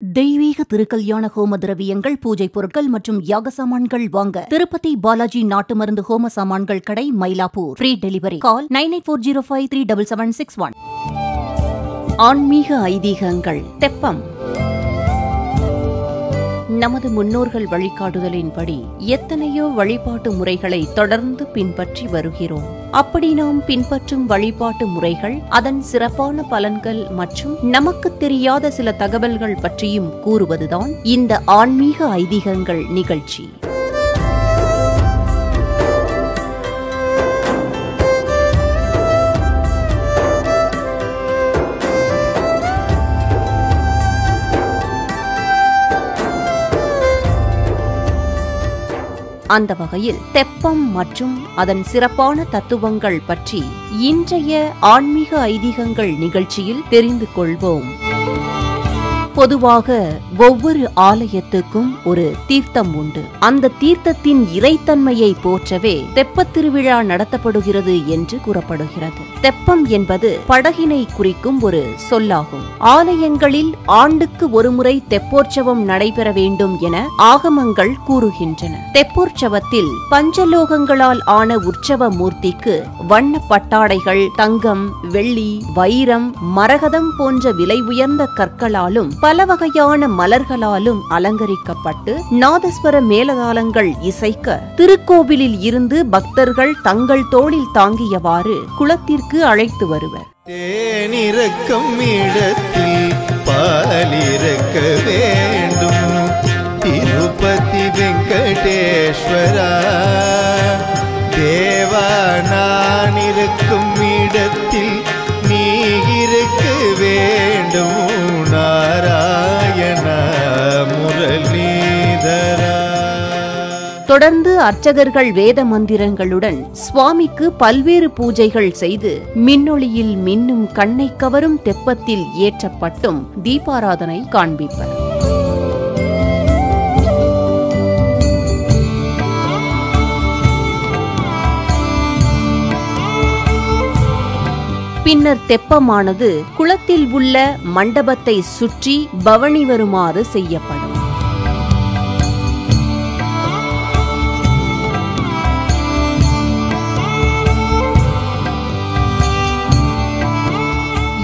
தெய்வீக திருக்கல்யாண ஹோம திரவியங்கள், பூஜை பொருட்கள் மற்றும் யாக சாமான்கள் வாங்க திருப்பதி பாலாஜி நாட்டு மருந்து ஹோம சாமான்கள் கடை, மயிலாப்பூர். Free delivery. கால் 9840537761. ஆன்மீக ஐதீகங்கள். தெப்பம். நமது முன்னோர்கள் வழிகாட்டுதலின்படி எத்தனையோ வழிபாட்டு முறைகளை தொடர்ந்து பின்பற்றி வருகிறோம். அப்படி நாம் பின்பற்றும் வழிபாட்டு முறைகள், அதன் சிறப்பான பலன்கள் மற்றும் நமக்கு தெரியாத சில தகவல்கள் பற்றியும் கூறுவதுதான் இந்த ஆன்மீக ஐதீகங்கள் நிகழ்ச்சி. அந்த வகையில் தெப்பம் மற்றும் அதன் சிறப்பான தத்துவங்கள் பற்றி இன்றைய ஆன்மீக ஐதீகங்கள் நிகழ்ச்சியில் தெரிந்து கொள்வோம். பொதுவாக ஒவ்வொரு ஆலயத்துக்கும் ஒரு தீர்த்தம் உண்டு. அந்த தீர்த்தத்தின் இறைத்தன்மையை போற்றவே தெப்பத் திருவிழா நடத்தப்படுகிறது என்று கூறப்படுகிறது. தெப்பம் என்பது படகினை குறிக்கும் ஒரு சொல்லாகும். ஆலயங்களில் ஆண்டுக்கு ஒருமுறை தெப்போற்சவம் நடைபெற வேண்டும் என ஆகமங்கள் கூறுகின்றன. தெப்போற்சவத்தில் பஞ்சலோகங்களால் ஆன உற்சவ மூர்த்திக்கு வண்ண பட்டாடைகள், தங்கம், வெள்ளி, வைரம், மரகதம் போன்ற விலை உயர்ந்த கற்களாலும் பல வகையான மலர்களாலும் அலங்கரிக்கப்பட்டு நாதஸ்வர மேலதாளங்கள் இசைக்க திருக்கோவிலில் இருந்து பக்தர்கள் தங்கள் தோளில் தாங்கியவாறு குளத்திற்கு அழைத்து வருவர். தேனிறக்கும் இடத்தில் பாலிறக்க வேண்டும், திருப்பதி வெங்கடேஸ்வரா தேவா, நான் இருக்கும் இடத்தில் நீ இருக்க வேண்டும், நாராயண முரளிதரா. தொடர்ந்து அர்ச்சகர்கள் வேத மந்திரங்களுடன் சுவாமிக்கு பல்வேறு பூஜைகள் செய்து மின்னொளியில் மின்னும் கண்ணை கவரும் தெப்பத்தில் ஏற்றப்பட்டும் தீபாராதனை காண்பிப்பர். பின்னர் தெப்பமானது குளத்தில் உள்ள மண்டபத்தை சுற்றி பவனி வருமாறு செய்யப்படும்.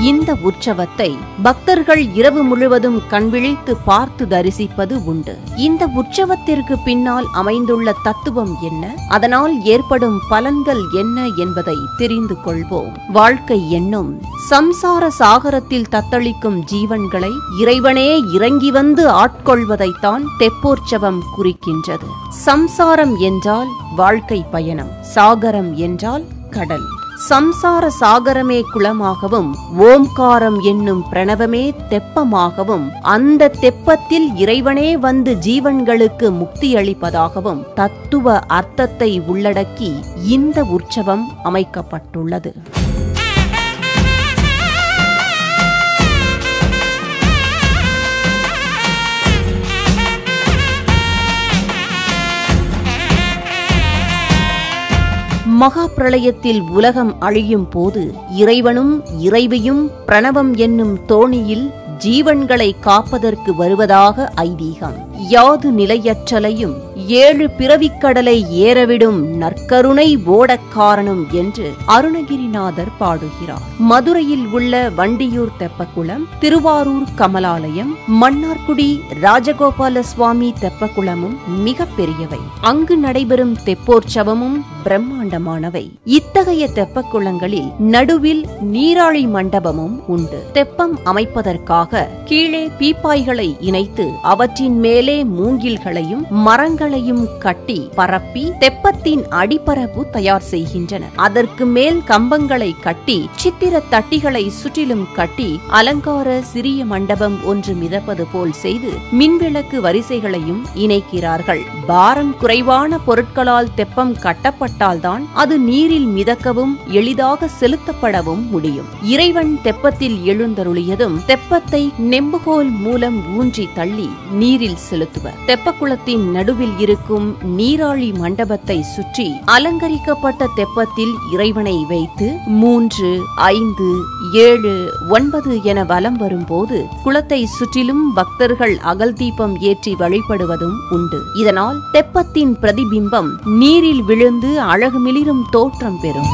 இந்த உற்சவத்தை பக்தர்கள் இரவு முழுவதும் கண்விழித்து பார்த்து தரிசிப்பது உண்டு. இந்த உற்சவத்திற்கு பின்னால் அமைந்துள்ள தத்துவம் என்ன, அதனால் ஏற்படும் பலன்கள் என்ன என்பதை தெரிந்து கொள்வோம். வாழ்க்கை என்னும் சம்சார சாகரத்தில் தத்தளிக்கும் ஜீவன்களை இறைவனே இறங்கி வந்து ஆட்கொள்வதைத்தான் தெப்போற்சவம் குறிக்கின்றது. சம்சாரம் என்றால் வாழ்க்கை பயணம், சாகரம் என்றால் கடல். சம்சார சாகரமே குளமாகவும், ஓம்காரம் என்னும் பிரணவமே தெப்பமாகவும், அந்த தெப்பத்தில் இறைவனே வந்து ஜீவன்களுக்கு முக்தியளிப்பதாகவும் தத்துவ அர்த்தத்தை உள்ளடக்கி இந்த உற்சவம் அமைக்கப்பட்டுள்ளது. மகா பிரளயத்தில் உலகம் அழியும் போது இறைவனும் இறைவியும் பிரணவம் என்னும் தோணியில் ஜீவன்களை காப்பதற்கு வருவதாக ஐதீகம். யாது நிலையற்றலையும் 7 பிறவிக்கடலை ஏறவிடும் நற்கருணை ஓடக் காரணம் என்று அருணகிரிநாதர் பாடுகிறார். மதுரையில் உள்ள வண்டியூர் தெப்பக்குளம், திருவாரூர் கமலாலயம், மன்னார்குடி ராஜகோபால சுவாமி தெப்பக்குளமும் மிக பெரியவை. அங்கு நடைபெறும் தெப்போற்சவமும் பிரம்மாண்டமானவை. இத்தகைய தெப்பக்குளங்களில் நடுவில் நீராழி மண்டபமும் உண்டு. தெப்பம் அமைப்பதற்காக கீழே பீப்பாய்களை இணைத்து அவற்றின் மேலே மூங்கில்களையும் மரங்களையும் கட்டி பரப்பி தெப்பத்தின் அடிப்பரப்பு தயார் செய்கின்றனர். அதற்கு மேல் கம்பங்களை கட்டி சித்திர தட்டிகளை சுற்றிலும் கட்டி அலங்கார சிறிய மண்டபம் ஒன்று மிதப்பது போல் செய்து மின்விளக்கு வரிசைகளையும் இணைக்கிறார்கள். பாரம் குறைவான பொருட்களால் தெப்பம் கட்டப்பட்டால்தான் அது நீரில் மிதக்கவும் எளிதாக செலுத்தப்படவும் முடியும். இறைவன் தெப்பத்தில் எழுந்தருளியதும் தெப்பத்தை நெம்புகோல் மூலம் ஊன்றி தள்ளி நீரில் செலுத்துவர். தெப்பக்குளத்தின் நடுவில் இருக்கும் நீராழி மண்டபத்தை சுற்றி அலங்கரிக்கப்பட்ட தெப்பத்தில் இறைவனை வைத்து 3, 5, 7, 9 என வலம் வரும்போது குளத்தை சுற்றிலும் பக்தர்கள் அகல் தீபம் ஏற்றி வழிபடுவதும் உண்டு. இதனால் தெப்பத்தின் பிரதிபிம்பம் நீரில் விழுந்து அழகு மிளிரும் தோற்றம் பெறும்.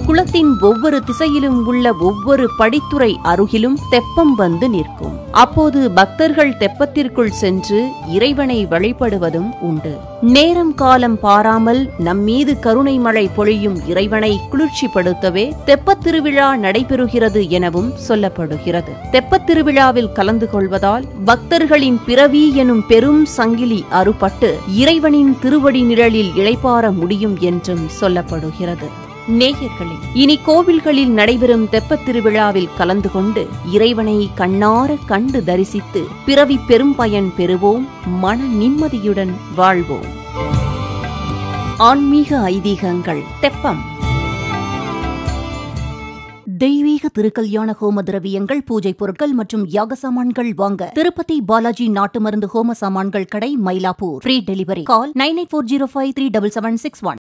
குளத்தின் ஒவ்வொரு திசையிலும் உள்ள ஒவ்வொரு படித்துறை அருகிலும் தெப்பம் வந்து நிற்கும். அப்போது பக்தர்கள் தெப்பத்திற்குள் சென்று இறைவனை வழிபடுவதும் உண்டு. நேரம் காலம் பாராமல் நம்மீது கருணை மழை பொழியும் இறைவனை குளிர்ச்சிப்படுத்தவே தெப்பத் திருவிழா நடைபெறுகிறது எனவும் சொல்லப்படுகிறது. தெப்பத் திருவிழாவில் கலந்து கொள்வதால் பக்தர்களின் பிறவி எனும் பெரும் சங்கிலி அறுபட்டு இறைவனின் திருவடி நிழலில் இளைப்பாற முடியும் என்றும் சொல்லப்படுகிறது. நேயர்களே, இனி கோவில்களில் நடைபெறும் தெப்பத் திருவிழாவில் கலந்து கொண்டு இறைவனை கண்ணார கண்டு தரிசித்து பிறவி பெரும் பயன் பெறுவோம், மன நிம்மதியுடன் வாழ்வோம். ஆன்மீக ஐதீகங்கள். தெப்பம். தெய்வீக திருக்கல்யாண ஹோம திரவியங்கள், பூஜை பொருட்கள் மற்றும் யாக சாமான்கள் வாங்க திருப்பதி பாலாஜி நாட்டு மருந்து ஹோம சாமான்கள் கடை, மயிலாப்பூர். Free delivery. கால் 9840537761.